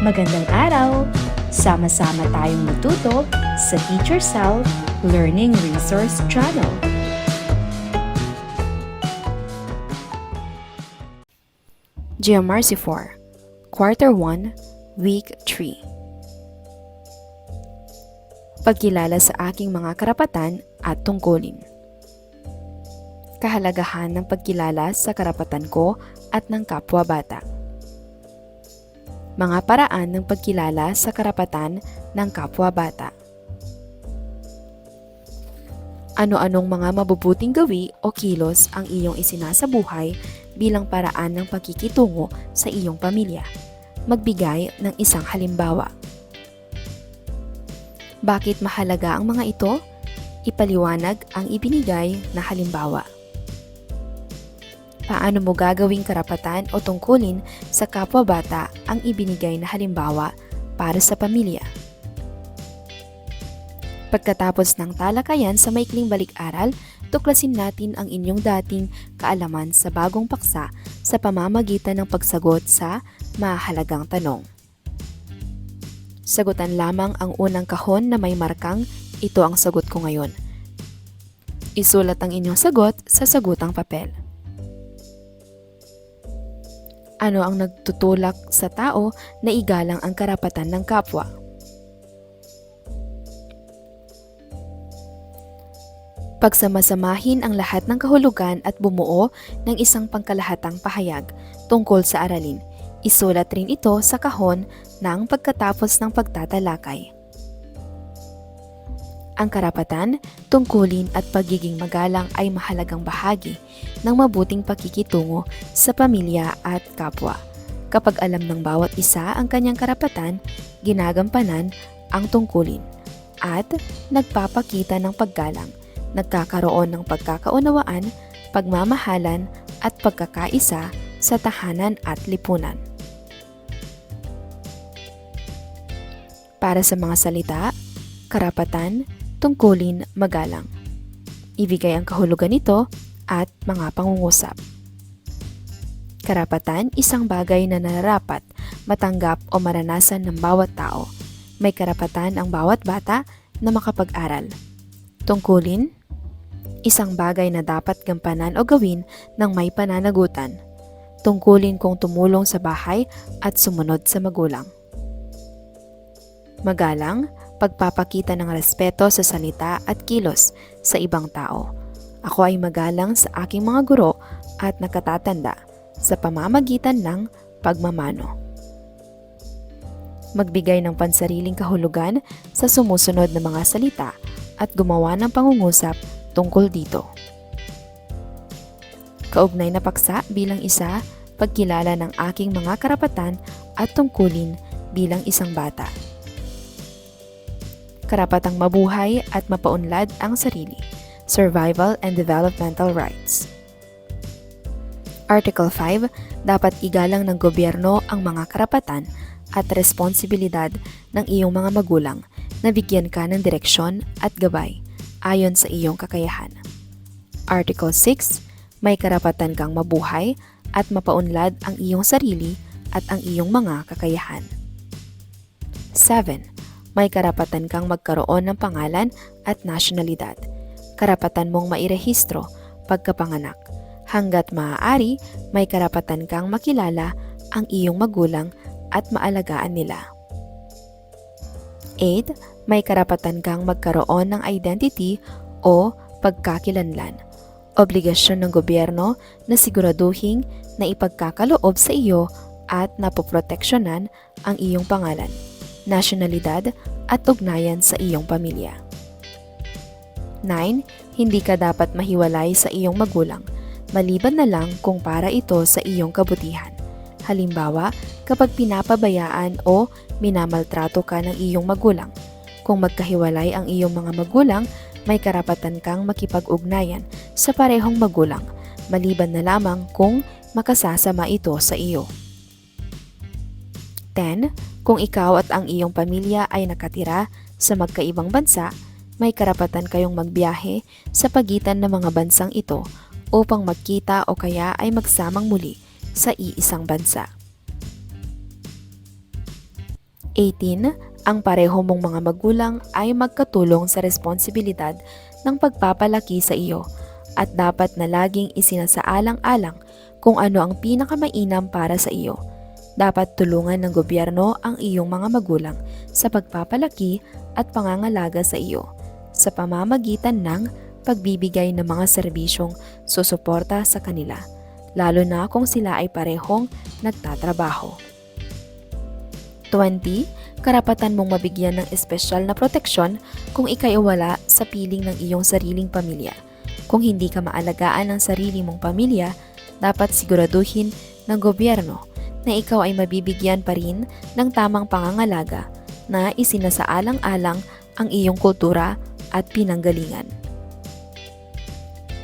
Magandang araw! Sama-sama tayong matuto sa Teacher Sal Learning Resource Channel. Geomarcy 4, Quarter 1, Week 3. Pagkilala sa aking mga karapatan at tungkulin. Kahalagahan ng pagkilala sa karapatan ko at ng kapwa-bata. Mga paraan ng pagkilala sa karapatan ng kapwa-bata. Ano-anong mga mabubuting gawi o kilos ang iyong isinasabuhay bilang paraan ng pagkikitungo sa iyong pamilya? Magbigay ng isang halimbawa. Bakit mahalaga ang mga ito? Ipaliwanag ang ibinigay na halimbawa. Paano mo gagawing karapatan o tungkulin sa kapwa-bata ang ibinigay na halimbawa para sa pamilya? Pagkatapos ng talakayan sa maikling balik-aral, tuklasin natin ang inyong dating kaalaman sa bagong paksa sa pamamagitan ng pagsagot sa mahalagang tanong. Sagutan lamang ang unang kahon na may markang "Ito ang sagot ko ngayon". Isulat ang inyong sagot sa sagutang papel. Ano ang nagtutulak sa tao na igalang ang karapatan ng kapwa? Pagsamasamahin ang lahat ng kahulugan at bumuo ng isang pangkalahatang pahayag tungkol sa aralin. Isulat rin ito sa kahon ng pagkatapos ng pagtatalakay. Ang karapatan, tungkulin at pagiging magalang ay mahalagang bahagi ng mabuting pakikitungo sa pamilya at kapwa. Kapag alam ng bawat isa ang kanyang karapatan, ginagampanan ang tungkulin at nagpapakita ng paggalang, nagkakaroon ng pagkakaunawaan, pagmamahalan at pagkakaisa sa tahanan at lipunan. Para sa mga salita, karapatan, tungkulin, magalang. Ibigay ang kahulugan nito at mga pangungusap. Karapatan, isang bagay na nararapat, matanggap o maranasan ng bawat tao. May karapatan ang bawat bata na makapag-aral. Tungkulin, isang bagay na dapat gampanan o gawin ng may pananagutan. Tungkulin kung tumulong sa bahay at sumunod sa magulang. Magalang, pagpapakita ng respeto sa salita at kilos sa ibang tao. Ako ay magalang sa aking mga guro at nakatatanda sa pamamagitan ng pagmamano. Magbigay ng pansariling kahulugan sa sumusunod na mga salita at gumawa ng pangungusap tungkol dito. Kaugnay na paksa bilang isa, pagkilala ng aking mga karapatan at tungkulin bilang isang bata. Karapatang mabuhay at mapaunlad ang sarili, survival and developmental rights. Article 5, dapat igalang ng gobyerno ang mga karapatan at responsibilidad ng iyong mga magulang na bigyan ka ng direksyon at gabay ayon sa iyong kakayahan. Article 6, may karapatan kang mabuhay at mapaunlad ang iyong sarili at ang iyong mga kakayahan. 7. May karapatan kang magkaroon ng pangalan at nasyonalidad. Karapatan mong mairehistro pagkapanganak. Hanggat maaari, may karapatan kang makilala ang iyong magulang at maalagaan nila. 8. May karapatan kang magkaroon ng identity o pagkakilanlan. Obligasyon ng gobyerno na siguraduhin na ipagkakaloob sa iyo at napoproteksyonan ang iyong pangalan, nasyonalidad at ugnayan sa iyong pamilya. 9. Hindi ka dapat mahiwalay sa iyong magulang, maliban na lang kung para ito sa iyong kabutihan. Halimbawa, kapag pinapabayaan o minamaltrato ka ng iyong magulang. Kung magkahiwalay ang iyong mga magulang, may karapatan kang makipag-ugnayan sa parehong magulang, maliban na lamang kung makasasama ito sa iyo. 10. Kung ikaw at ang iyong pamilya ay nakatira sa magkaibang bansa, may karapatan kayong magbiyahe sa pagitan ng mga bansang ito upang magkita o kaya ay magsamang muli sa iisang bansa. 18. Ang pareho mong mga magulang ay magkatulong sa responsibilidad ng pagpapalaki sa iyo at dapat na laging isinasaalang-alang kung ano ang pinakamainam para sa iyo. Dapat tulungan ng gobyerno ang iyong mga magulang sa pagpapalaki at pangangalaga sa iyo sa pamamagitan ng pagbibigay ng mga serbisyong susuporta sa kanila, lalo na kung sila ay parehong nagtatrabaho. 20. Karapatan mong mabigyan ng espesyal na proteksyon kung ikay wala sa piling ng iyong sariling pamilya. Kung hindi ka maalagaan ng sarili mong pamilya, dapat siguraduhin ng gobyerno na ikaw ay mabibigyan pa rin ng tamang pangangalaga na isinasaalang-alang ang iyong kultura at pinanggalingan.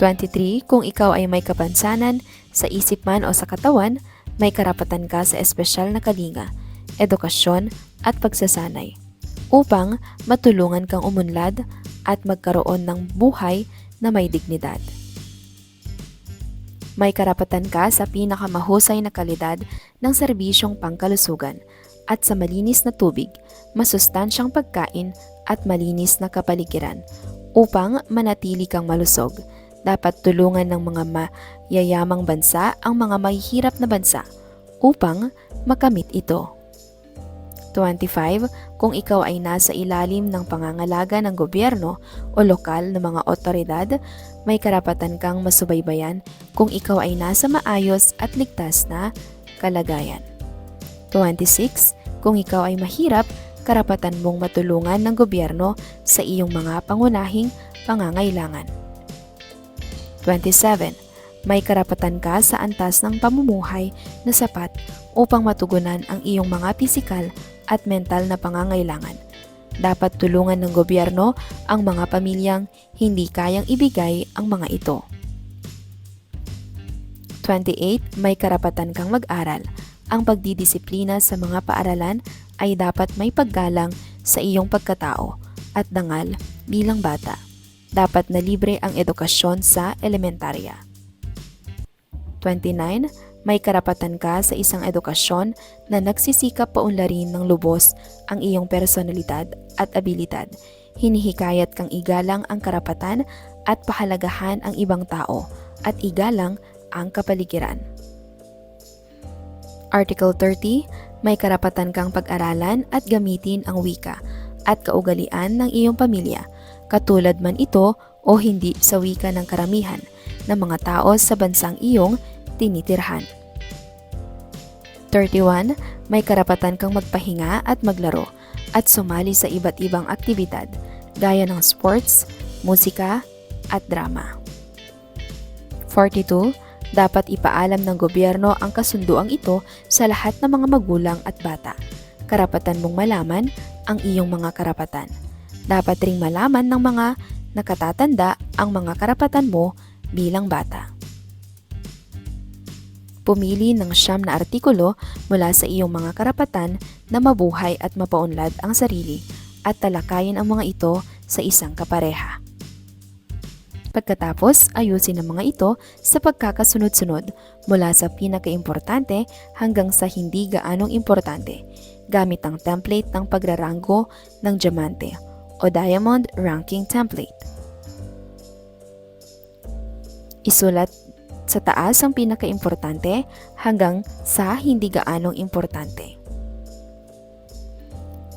23. Kung ikaw ay may kapansanan sa isip man o sa katawan, may karapatan ka sa espesyal na kalinga, edukasyon at pagsasanay upang matulungan kang umunlad at magkaroon ng buhay na may dignidad. May karapatan ka sa pinakamahusay na kalidad ng serbisyong pangkalusugan at sa malinis na tubig, masustansyang pagkain at malinis na kapaligiran upang manatili kang malusog. Dapat tulungan ng mga mayayamang bansa ang mga mahihirap na bansa upang makamit ito. 25. Kung ikaw ay nasa ilalim ng pangangalaga ng gobyerno o lokal na mga otoridad, may karapatan kang masubaybayan kung ikaw ay nasa maayos at ligtas na kalagayan. 26. Kung ikaw ay mahirap, karapatan mong matulungan ng gobyerno sa iyong mga pangunahing pangangailangan. 27. May karapatan ka sa antas ng pamumuhay na sapat upang matugunan ang iyong mga pisikal at mental na pangangailangan. Dapat tulungan ng gobyerno ang mga pamilyang hindi kayang ibigay ang mga ito. 28. May karapatan kang mag-aral. Ang pagdidisiplina sa mga paaralan ay dapat may paggalang sa iyong pagkatao at dangal bilang bata. Dapat na libre ang edukasyon sa elementarya. 29. May karapatan ka sa isang edukasyon na nagsisikap paunlarin ng lubos ang iyong personalidad at abilidad. Hinihikayat kang igalang ang karapatan at pahalagahan ang ibang tao at igalang ang kapaligiran. Article 30. May karapatan kang pag-aralan at gamitin ang wika at kaugalian ng iyong pamilya, katulad man ito o hindi sa wika ng karamihan ng mga tao sa bansang iyong tinitirhan. 31. May karapatan kang magpahinga at maglaro at sumali sa iba't ibang aktibidad gaya ng sports, musika at drama. 42. Dapat ipaalam ng gobyerno ang kasunduang ito sa lahat ng mga magulang at bata. Karapatan mong malaman ang iyong mga karapatan. Dapat ring malaman ng mga nakatatanda ang mga karapatan mo bilang bata. Pumili ng 9 na artikulo mula sa iyong mga karapatan na mabuhay at mapaunlad ang sarili at talakayin ang mga ito sa isang kapareha. Pagkatapos, ayusin ang mga ito sa pagkakasunod-sunod mula sa pinakaimportante hanggang sa hindi gaanong importante gamit ang template ng pagraranggo ng diamante o Diamond Ranking Template. Isulat sa taas ang pinakaimportante hanggang sa hindi gaanong importante.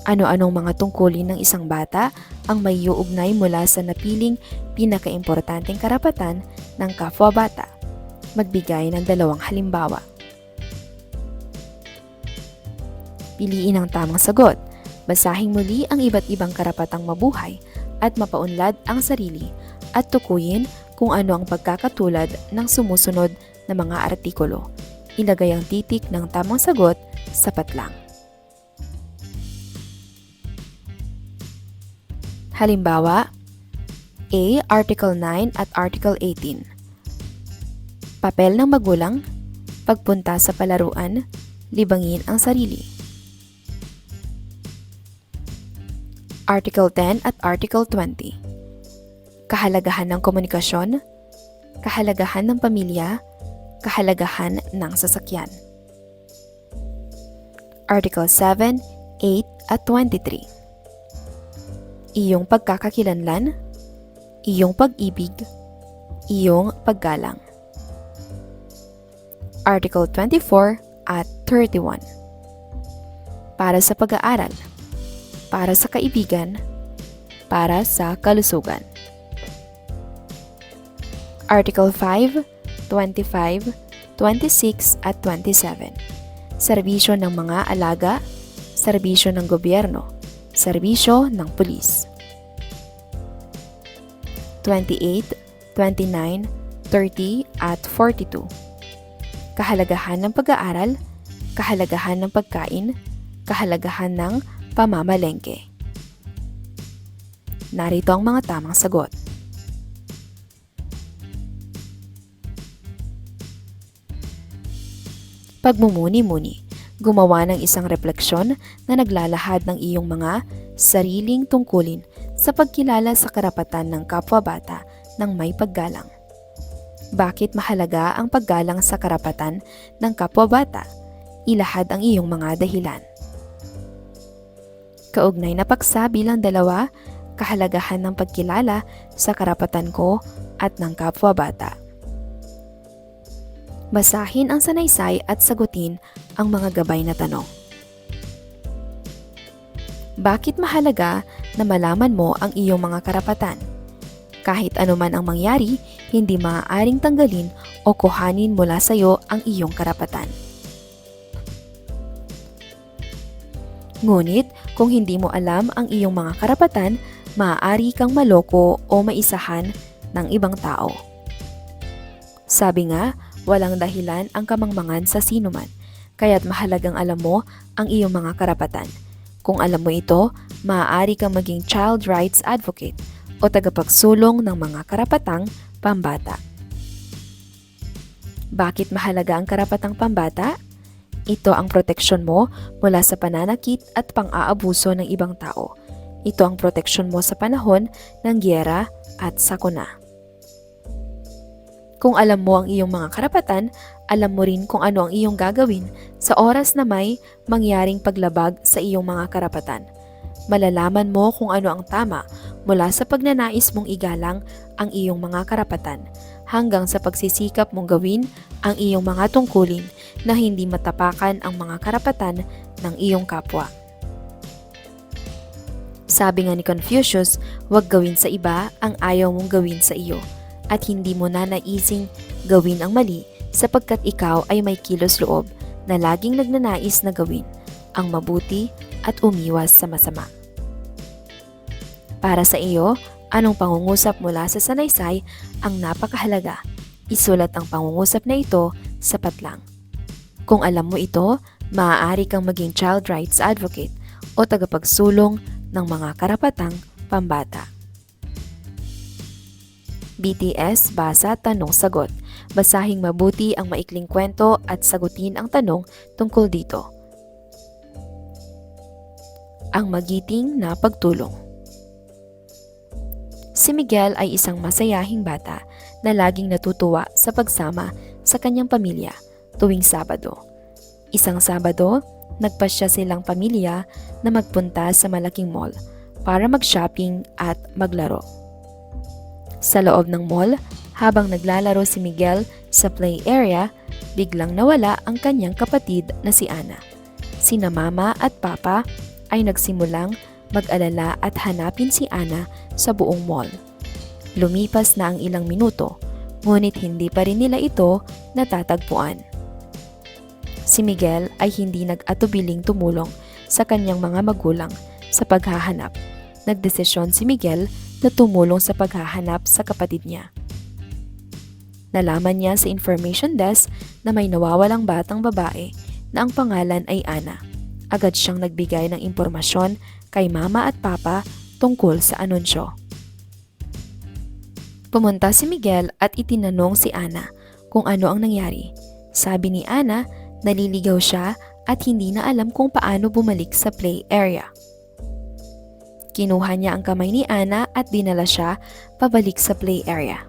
Ano-anong mga tungkulin ng isang bata ang may uugnay mula sa napiling pinakaimportanteng karapatan ng kapwa-bata? Magbigay ng 2 halimbawa. Piliin ang tamang sagot. Basahin muli ang iba't ibang karapatang mabuhay at mapaunlad ang sarili at tukuyin kung ano ang pagkakatulad ng sumusunod na mga artikulo. Ilagay ang titik ng tamang sagot, sapat lang. Halimbawa, A. Article 9 at Article 18. Papel ng magulang, pagpunta sa palaruan, libangin ang sarili. Article 10 at Article 20. Kahalagahan ng komunikasyon, kahalagahan ng pamilya, kahalagahan ng sasakyan. Article 7, 8 at 23. Iyong pagkakakilanlan, iyong pag-ibig, iyong paggalang. Article 24 at 31. Para sa pag-aaral, para sa kaibigan, para sa kalusugan. Article 5, 25, 26 at 27. Serbisyo ng mga alaga, serbisyo ng gobyerno, serbisyo ng pulis. 28, 29, 30 at 42. Kahalagahan ng pag-aaral, kahalagahan ng pagkain, kahalagahan ng pamamalengke. Narito ang mga tamang sagot. Pagmumuni-muni, gumawa ng isang refleksyon na naglalahad ng iyong mga sariling tungkulin sa pagkilala sa karapatan ng kapwa-bata ng may paggalang. Bakit mahalaga ang paggalang sa karapatan ng kapwa-bata? Ilahad ang iyong mga dahilan. Kaugnay na paksa bilang 2, kahalagahan ng pagkilala sa karapatan ko at ng kapwa-bata. Basahin ang sanaysay at sagutin ang mga gabay na tanong. Bakit mahalaga na malaman mo ang iyong mga karapatan? Kahit anuman ang mangyari, hindi maaaring tanggalin o kuhanin mula sa iyo ang iyong karapatan. Ngunit, kung hindi mo alam ang iyong mga karapatan, maaari kang maloko o maisahan ng ibang tao. Sabi nga, walang dahilan ang kamangmangan sa sinuman, kaya't mahalagang alam mo ang iyong mga karapatan. Kung alam mo ito, maaari kang maging child rights advocate o tagapagsulong ng mga karapatang pambata. Bakit mahalaga ang karapatang pambata? Ito ang proteksyon mo mula sa pananakit at pang-aabuso ng ibang tao. Ito ang proteksyon mo sa panahon ng giyera at sakuna. Kung alam mo ang iyong mga karapatan, alam mo rin kung ano ang iyong gagawin sa oras na may mangyaring paglabag sa iyong mga karapatan. Malalaman mo kung ano ang tama mula sa pagnanais mong igalang ang iyong mga karapatan hanggang sa pagsisikap mong gawin ang iyong mga tungkulin na hindi matapakan ang mga karapatan ng iyong kapwa. Sabi nga ni Confucius, huwag gawin sa iba ang ayaw mong gawin sa iyo at hindi mo na naising gawin ang mali sapagkat ikaw ay may kilos loob na laging nagnanais na gawin ang mabuti at umiwas sa masama. Para sa iyo, anong pangungusap mula sa sanaysay ang napakahalaga? Isulat ang pangungusap na ito sapat lang. Kung alam mo ito, maaari kang maging child rights advocate o tagapagsulong ng mga karapatang pambata. BTS Basa Tanong Sagot. Basahing mabuti ang maikling kwento at sagutin ang tanong tungkol dito. Ang magiting na pagtulong. Si Miguel ay isang masayahing bata na laging natutuwa sa pagsama sa kanyang pamilya tuwing Sabado. Isang Sabado, nagpasya silang pamilya na magpunta sa malaking mall para mag-shopping at maglaro. Sa loob ng mall, habang naglalaro si Miguel sa play area, biglang nawala ang kanyang kapatid na si Ana. Sina Mama at Papa ay nagsimulang mag-alala at hanapin si Ana sa buong mall. Lumipas na ang ilang minuto, ngunit hindi pa rin nila ito natatagpuan. Si Miguel ay hindi nag-atubiling tumulong sa kanyang mga magulang sa paghahanap. Nagdesisyon si Miguel na tumulong sa paghahanap sa kapatid niya. Nalaman niya sa information desk na may nawawalang batang babae na ang pangalan ay Ana. Agad siyang nagbigay ng impormasyon kay Mama at Papa tungkol sa anunsyo. Pumunta si Miguel at itinanong si Ana kung ano ang nangyari. Sabi ni Ana, naliligaw siya at hindi na alam kung paano bumalik sa play area. Kinuha niya ang kamay ni Ana at dinala siya pabalik sa play area.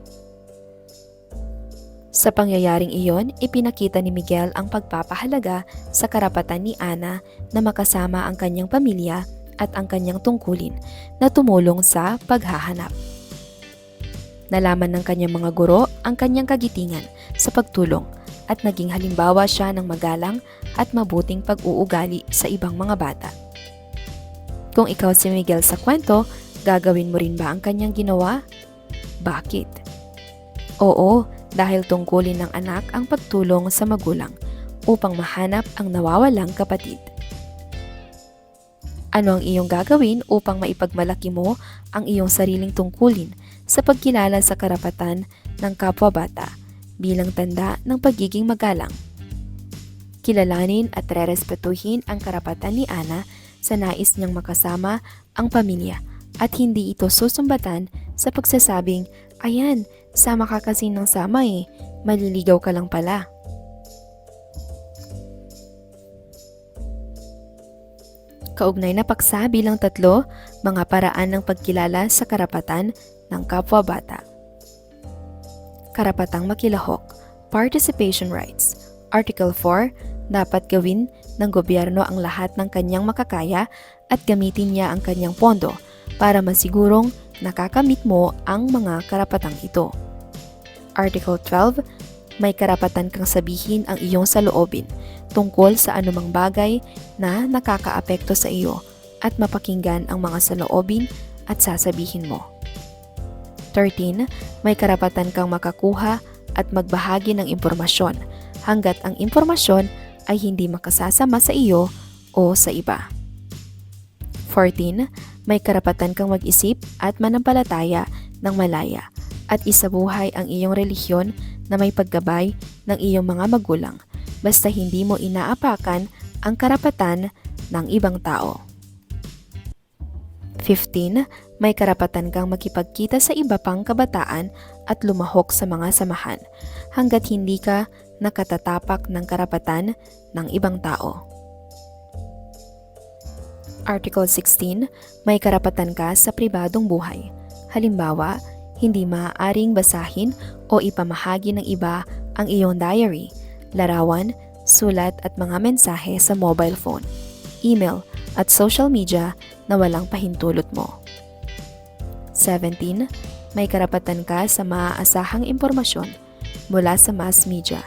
Sa pangyayaring iyon, ipinakita ni Miguel ang pagpapahalaga sa karapatan ni Ana na makasama ang kanyang pamilya at ang kanyang tungkulin na tumulong sa paghahanap. Nalaman ng kanyang mga guro ang kanyang kagitingan sa pagtulong at naging halimbawa siya ng magalang at mabuting pag-uugali sa ibang mga bata. Kung ikaw si Miguel sa kwento, gagawin mo rin ba ang kanyang ginawa? Bakit? Oo, dahil tungkulin ng anak ang pagtulong sa magulang upang mahanap ang nawawalang kapatid. Ano ang iyong gagawin upang maipagmalaki mo ang iyong sariling tungkulin sa pagkilala sa karapatan ng kapwa-bata bilang tanda ng pagiging magalang? Kilalanin at rerespetuhin ang karapatan ni Ana sa nais niyang makasama ang pamilya at hindi ito susumbatan sa pagsasabing, "Ayan, sama ka kasi ng sama eh, maliligaw ka lang pala." Kaugnay na paksa bilang 3, mga paraan ng pagkilala sa karapatan ng kapwa-bata. Karapatang makilahok, participation rights. Article 4, dapat gawin ng gobyerno ang lahat ng kanyang makakaya at gamitin niya ang kanyang pondo para masigurong nakakamit mo ang mga karapatang ito. Article 12, may karapatan kang sabihin ang iyong saloobin tungkol sa anumang bagay na nakakaapekto sa iyo at mapakinggan ang mga saloobin at sasabihin mo. 13, may karapatan kang makakuha at magbahagi ng impormasyon hanggat ang impormasyon ay hindi makasasama sa iyo o sa iba. 14, may karapatan kang mag-isip at manampalataya ng malaya at isabuhay ang iyong relihiyon na may paggabay ng iyong mga magulang basta hindi mo inaapakan ang karapatan ng ibang tao. 15, may karapatan kang makipagkita sa iba pang kabataan at lumahok sa mga samahan hanggat hindi ka nakatatapak ng karapatan ng ibang tao. Article 16, may karapatan ka sa pribadong buhay. Halimbawa, hindi maaaring basahin o ipamahagi ng iba ang iyong diary, larawan, sulat at mga mensahe sa mobile phone, email at social media na walang pahintulot mo. 17, may karapatan ka sa maaasahang impormasyon mula sa mass media.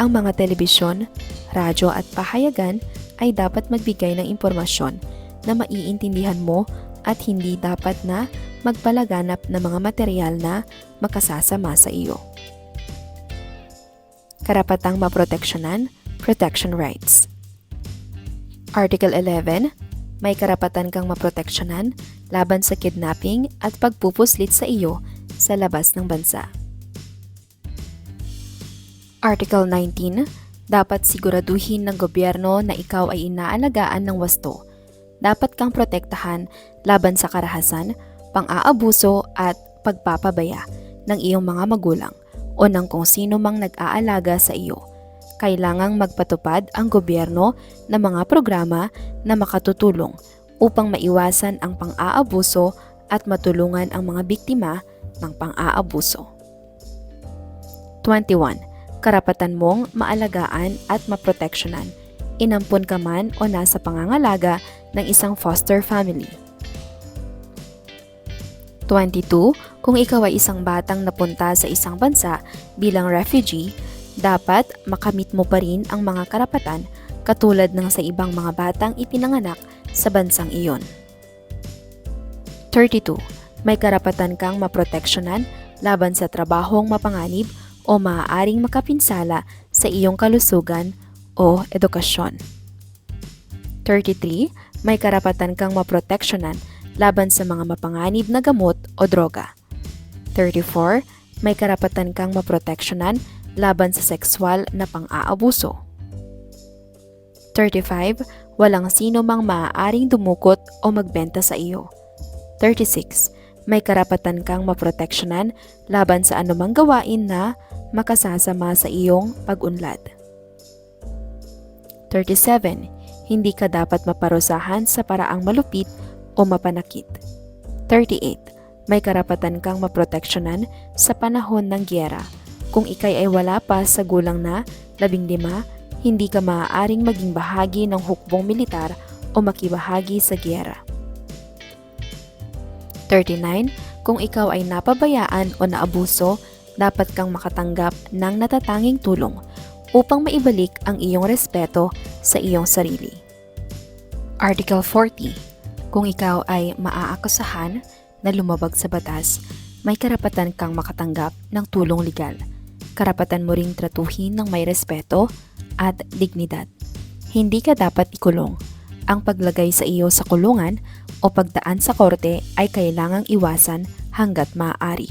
Ang mga telebisyon, radyo at pahayagan ay dapat magbigay ng impormasyon na maiintindihan mo at hindi dapat na magpalaganap ng mga material na makasasama sa iyo. Karapatang maproteksyonan, protection rights. Article 11, may karapatan kang maproteksyonan laban sa kidnapping at pagpupuslit sa iyo sa labas ng bansa. Article 19, dapat siguraduhin ng gobyerno na ikaw ay inaalagaan ng wasto. Dapat kang protektahan laban sa karahasan, pang-aabuso at pagpapabaya ng iyong mga magulang o ng kung sino mang nag-aalaga sa iyo. Kailangang magpatupad ang gobyerno ng mga programa na makatutulong upang maiwasan ang pang-aabuso at matulungan ang mga biktima ng pang-aabuso. 21. Karapatan mong maalagaan at maproteksyonan, inampun ka man o nasa pangangalaga ng isang foster family. 22. Kung ikaw ay isang batang napunta sa isang bansa bilang refugee, dapat makamit mo pa rin ang mga karapatan katulad ng sa ibang mga batang ipinanganak sa bansang iyon. 32. May karapatan kang maproteksyonan laban sa trabahong mapanganib o maaaring makapinsala sa iyong kalusugan o edukasyon. 33. May karapatan kang maproteksyonan laban sa mga mapanganib na gamot o droga. 34. May karapatan kang maproteksyonan laban sa sexual na pang-aabuso. 35. Walang sino mang maaaring dumukot o magbenta sa iyo. 36. May karapatan kang maproteksyonan laban sa anumang gawain na makasasama sa iyong pag-unlad. 37. Hindi ka dapat maparusahan sa paraang malupit o mapanakit. 38. May karapatan kang maproteksyonan sa panahon ng giyera Kung ikay ay wala pa sa gulang na 15, hindi ka maaaring maging bahagi ng hukbong militar o makibahagi sa giyera. 39. Kung ikaw ay napabayaan o naabuso, dapat kang makatanggap ng natatanging tulong upang maibalik ang iyong respeto sa iyong sarili. Article 40. Kung ikaw ay maaakusahan na lumabag sa batas, may karapatan kang makatanggap ng tulong legal. Karapatan mo ring tratuhin ng may respeto at dignidad. Hindi ka dapat ikulong. Ang paglagay sa iyo sa kulungan o pagdaan sa korte ay kailangang iwasan hanggat maaari.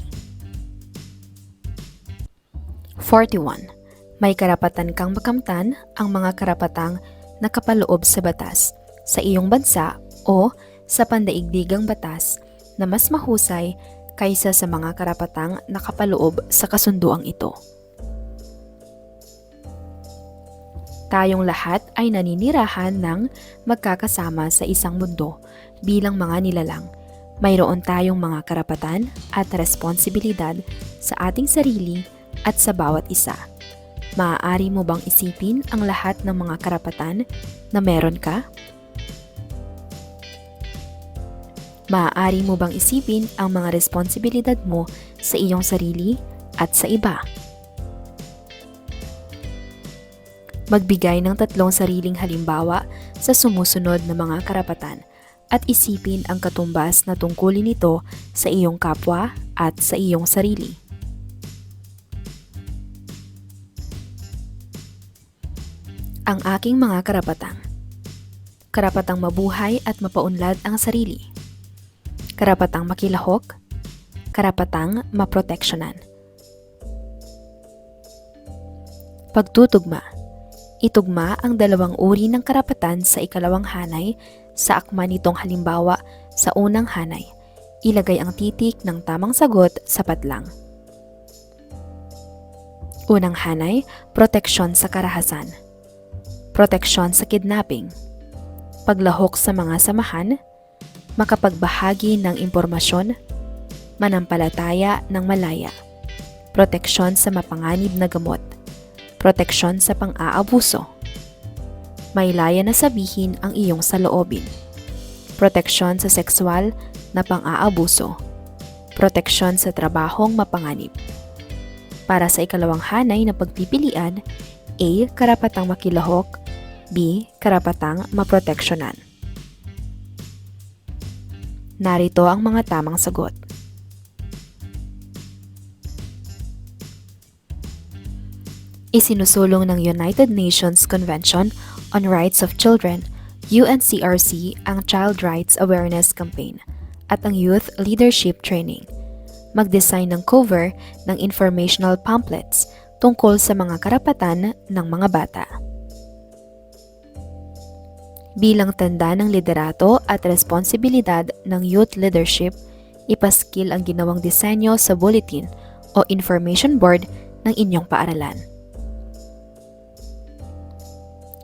41. May karapatan kang makamtan ang mga karapatang nakapaloob sa batas sa iyong bansa o sa pandaigdigang batas na mas mahusay kaysa sa mga karapatang nakapaloob sa kasunduang ito. Tayong lahat ay naninirahan ng magkakasama sa isang mundo bilang mga nilalang. Mayroon tayong mga karapatan at responsibilidad sa ating sarili at sa bawat isa. Maaari mo bang isipin ang lahat ng mga karapatan na meron ka? Maaari mo bang isipin ang mga responsibilidad mo sa iyong sarili at sa iba? Magbigay ng 3 sariling halimbawa sa sumusunod na mga karapatan at isipin ang katumbas na tungkulin nito sa iyong kapwa at sa iyong sarili. Ang aking mga karapatan. Karapatang mabuhay at mapaunlad ang sarili. Karapatang makilahok. Karapatang maproteksyonan. Pagtutugma. Itugma ang 2 uri ng karapatan sa ikalawang hanay sa akma nitong halimbawa sa unang hanay. Ilagay ang titik ng tamang sagot sapat lang. Unang hanay, proteksyon sa karahasan. Proteksyon sa kidnapping. Paglahok sa mga samahan. Makapagbahagi ng impormasyon. Manampalataya ng malaya. Proteksyon sa mapanganib na gamot. Proteksyon sa pang-aabuso. May laya na sabihin ang iyong saloobin. Proteksyon sa sexual na pang-aabuso. Proteksyon sa trabahong mapanganib. Para sa ikalawang hanay na pagpipilian, A. Karapatang makilahok. B. Karapatang maproteksyonan. Narito ang mga tamang sagot. Isinusulong ng United Nations Convention on Rights of Children, UNCRC, ang Child Rights Awareness Campaign at ang Youth Leadership Training. Mag-design ng cover ng informational pamphlets tungkol sa mga karapatan ng mga bata. Bilang tanda ng liderato at responsibilidad ng youth leadership, ipaskil ang ginawang disenyo sa bulletin o information board ng inyong paaralan.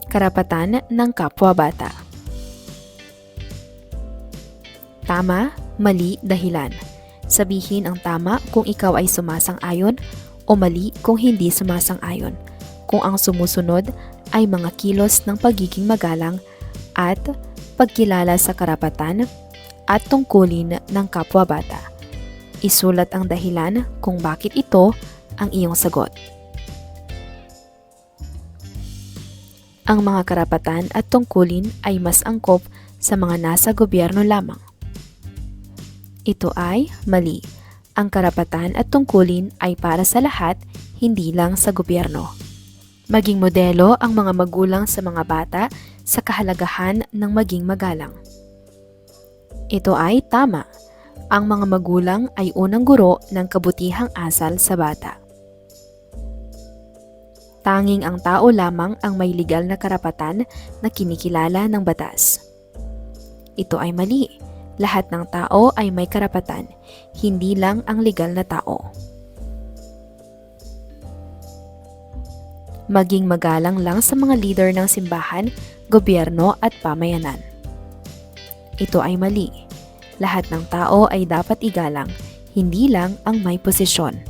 Karapatan ng kapwa-bata. Tama, mali, dahilan. Sabihin ang tama kung ikaw ay sumasang-ayon o mali kung hindi sumasang-ayon. Kung ang sumusunod ay mga kilos ng pagiging magalang at pagkilala sa karapatan at tungkulin ng kapwa-bata. Isulat ang dahilan kung bakit ito ang iyong sagot. Ang mga karapatan at tungkulin ay mas angkop sa mga nasa gobyerno lamang. Ito ay mali. Ang karapatan at tungkulin ay para sa lahat, hindi lang sa gobyerno. Maging modelo ang mga magulang sa mga bata sa kahalagahan ng maging magalang. Ito ay tama. Ang mga magulang ay unang guro ng kabutihang asal sa bata. Tanging ang tao lamang ang may legal na karapatan na kinikilala ng batas. Ito ay mali. Lahat ng tao ay may karapatan, hindi lang ang legal na tao. Maging magalang lang sa mga leader ng simbahan, gobyerno at pamayanan. Ito ay mali. Lahat ng tao ay dapat igalang, hindi lang ang may posisyon.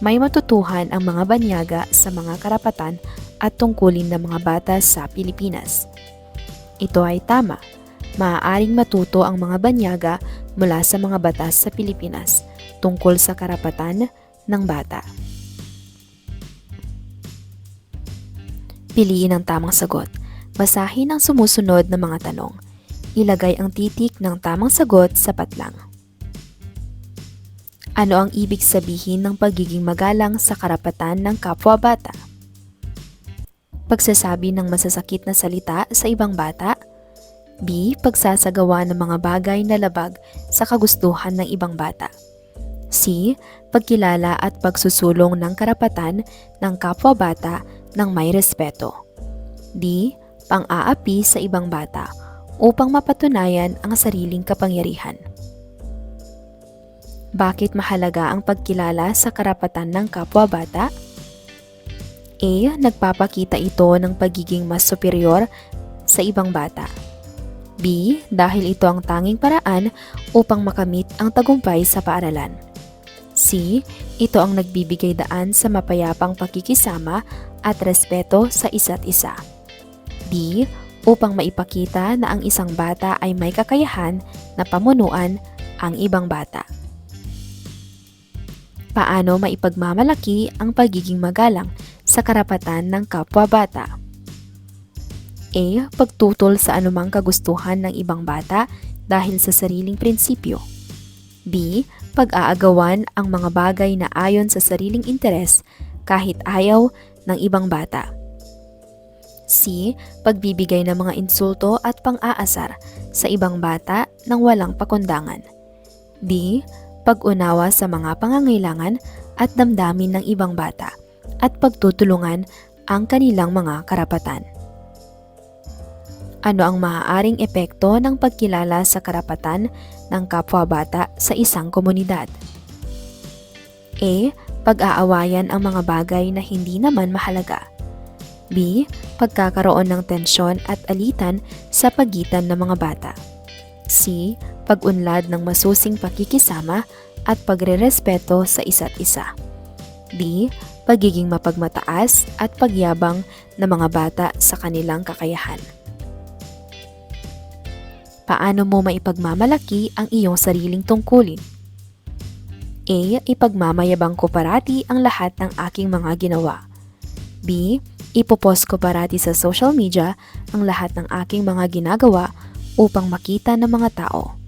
may matutuhan ang mga banyaga sa mga karapatan at tungkulin ng mga bata sa Pilipinas. Ito ay tama. Maaaring matuto ang mga banyaga mula sa mga batas sa Pilipinas tungkol sa karapatan ng bata. Piliin ang tamang sagot. Basahin ang sumusunod na mga tanong. Ilagay ang titik ng tamang sagot sa patlang. Ano ang ibig sabihin ng pagiging magalang sa karapatan ng kapwa-bata? Pagsasabi ng masasakit na salita sa ibang bata. B. Pagsasagawa ng mga bagay na labag sa kagustuhan ng ibang bata. C. Pagkilala at pagsusulong ng karapatan ng kapwa-bata ng may respeto. D. Pang-aapi sa ibang bata upang mapatunayan ang sariling kapangyarihan. Bakit mahalaga ang pagkilala sa karapatan ng kapwa-bata? A. Nagpapakita ito ng pagiging mas superior sa ibang bata. B. Dahil ito ang tanging paraan upang makamit ang tagumpay sa paaralan. C. Ito ang nagbibigay daan sa mapayapang pakikisama at respeto sa isa't isa. D. Upang maipakita na ang isang bata ay may kakayahan na pamunuan ang ibang bata. Paano maipagmamalaki ang pagiging magalang sa karapatan ng kapwa-bata? A. Pagtutol sa anumang kagustuhan ng ibang bata dahil sa sariling prinsipyo. B. Pag-aagawan ang mga bagay na ayon sa sariling interes kahit ayaw ng ibang bata. C. Pagbibigay ng mga insulto at pang-aasar sa ibang bata nang walang pakundangan. D. Pag-unawa sa mga pangangailangan at damdamin ng ibang bata at pagtutulungan ang kanilang mga karapatan. Ano ang maaaring epekto ng pagkilala sa karapatan ng kapwa-bata sa isang komunidad? A. Pag-aawayan ang mga bagay na hindi naman mahalaga. B. Pagkakaroon ng tensyon at alitan sa pagitan ng mga bata. C. Pag-unlad ng masusing pakikisama at pagrerespeto sa isa't isa. D. Pagiging mapagmataas at pagyabang ng mga bata sa kanilang kakayahan. Paano mo maipagmamalaki ang iyong sariling tungkulin? A. Ipagmamayabang ko parati ang lahat ng aking mga ginawa. B. Ipopost ko parati sa social media ang lahat ng aking mga ginagawa upang makita ng mga tao.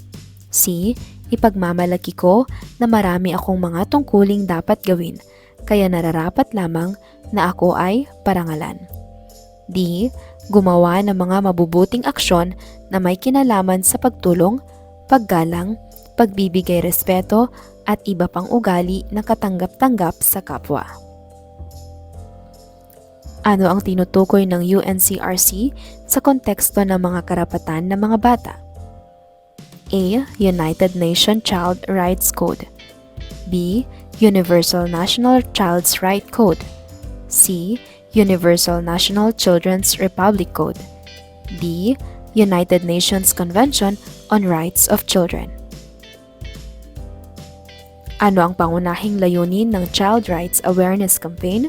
C. Ipagmamalaki ko na marami akong mga tungkuling dapat gawin, kaya nararapat lamang na ako ay parangalan. D. Gumawa ng mga mabubuting aksyon na may kinalaman sa pagtulong, paggalang, pagbibigay respeto at iba pang ugali na katanggap-tanggap sa kapwa. Ano ang tinutukoy ng UNCRC sa konteksto ng mga karapatan ng mga bata? A. United Nations Child Rights Code. B. Universal National Child's Right Code. C. Universal National Children's Republic Code. D. United Nations Convention on Rights of Children. Ano ang pangunahing layunin ng Child Rights Awareness Campaign?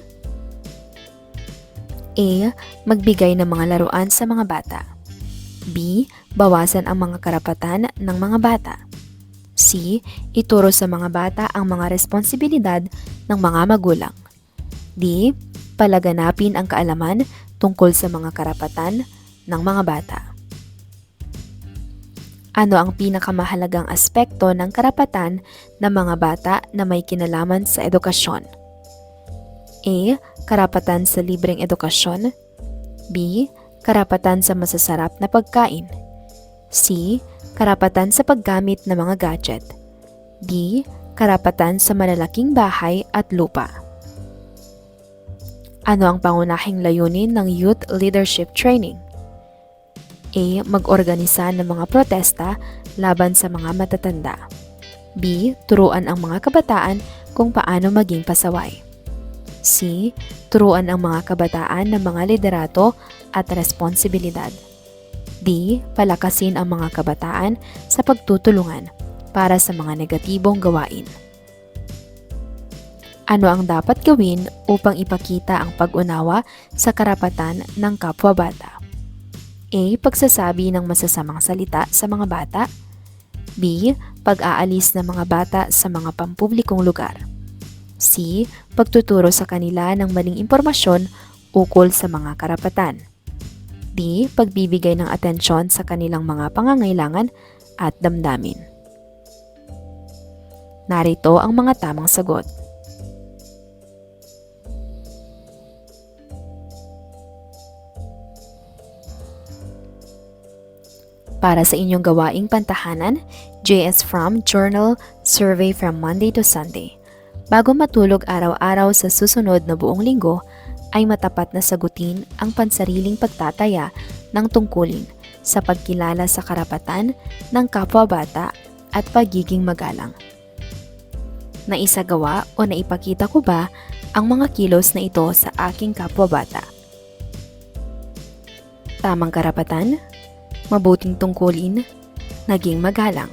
A. Magbigay ng mga laruan sa mga bata. B. Bawasan ang mga karapatan ng mga bata. C. Ituro sa mga bata ang mga responsibilidad ng mga magulang. D. Palaganapin ang kaalaman tungkol sa mga karapatan ng mga bata. Ano ang pinakamahalagang aspekto ng karapatan ng mga bata na may kinalaman sa edukasyon? A. Karapatan sa libreng edukasyon. B. Karapatan sa masasarap na pagkain. C. Karapatan sa paggamit ng mga gadget. D. Karapatan sa malalaking bahay at lupa. Ano ang pangunahing layunin ng Youth Leadership Training? A. Mag-organisa ng mga protesta laban sa mga matatanda. B. Turuan ang mga kabataan kung paano maging pasaway. C. Turuan ang mga kabataan ng mga liderato at responsibilidad. D. Palakasin ang mga kabataan sa pagtutulungan para sa mga negatibong gawain. Ano ang dapat gawin upang ipakita ang pag-unawa sa karapatan ng kapwa-bata? A. Pagsasabi ng masasamang salita sa mga bata. B. Pag-aalis ng mga bata sa mga pampublikong lugar. C. Pagtuturo sa kanila ng maling impormasyon ukol sa mga karapatan. D. Pagbibigay ng atensyon sa kanilang mga pangangailangan at damdamin. Narito ang mga tamang sagot. Para sa inyong gawaing pantahanan, JS from Journal Survey from Monday to Sunday. Bago matulog araw-araw sa susunod na buong linggo, ay matapat na sagutin ang pansariling pagtataya ng tungkulin sa pagkilala sa karapatan ng kapwa-bata at pagiging magalang. Naisagawa o naipakita ko ba ang mga kilos na ito sa aking kapwa-bata? Tamang karapatan, mabuting tungkulin, naging magalang.